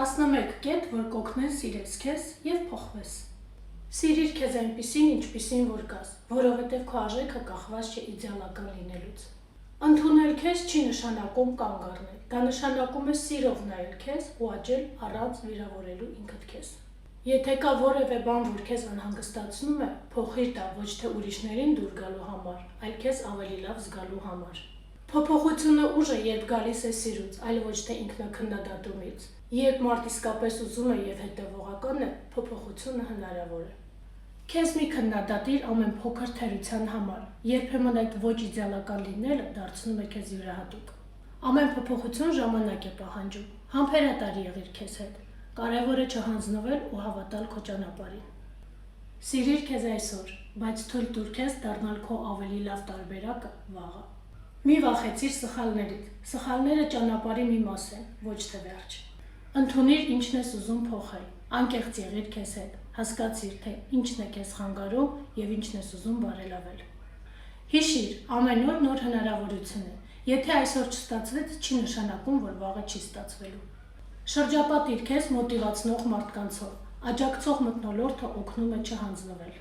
11 կետ, որ կօգնեն սիրես քեզ և փոխվես։ Սիրիր քեզ այնպիսին, ինչպիսին որ կաս, որովհետև քո արժեքը կախված չէ իդեալական լինելուց։ Ընդունել քեզ չի նշանակում կանգ առնել, դա նշանակում է սիրով նայել քեզ ու աճել առանց վիրավորելու ինքդ քեզ։ Եթե կա որևէ բան, որ քեզ անհանգստացնում է, փոխիր դա ոչ թե ուրիշներին դուր գալու համար, այլ քեզ ավելի լավ զգալու համար։ Փոփոխությունը ուժ է, երբ գալիս է սիրուց, այլ ոչ թե ինքնաքննադատումից։ Երբ մարդ իսկապես ուզում է և հետևողական է, փոփոխությունը հնարավոր է։ Քեզ մի քննադատիր ամեն փոքր թերության համար, երբեմն այդ ոչ իդեալական լինելը դարձնում է քեզ յուրահատուկ։ Ամեն փոփոխություն ժամանակ է պահանջում, համբերատար եղիր քեզ հետ, կարևոր է չհանձնվել ու հավատալ քո ճանապարհին։ Սիրիր քեզ այսօր, բայց թույլ տուր քեզ դառնալ քո ավելի լավ տարբերակը վաղը։ Մի վախեցիր սխալներից, սխալները ճանապարհի մի մաս են, ոչ թե վերջ։ Ընդունիր ինչն ես ուզում փոխել, անկեղծ եղիր քեզ հետ, հասկացիր, թե ինչն է քեզ խանգարում և ինչն ես ուզում բարելավել։ Հիշիր, ամեն օր նոր հնարավորություն է, եթե այսօր չստացվեց, չի նշանակում, որ վաղը չի ստացվելու։ Շրջապատիր քեզ մոտիվացնող մարդկանցով, աջակցող մթնոլորտը օգնում է չհանձնվել։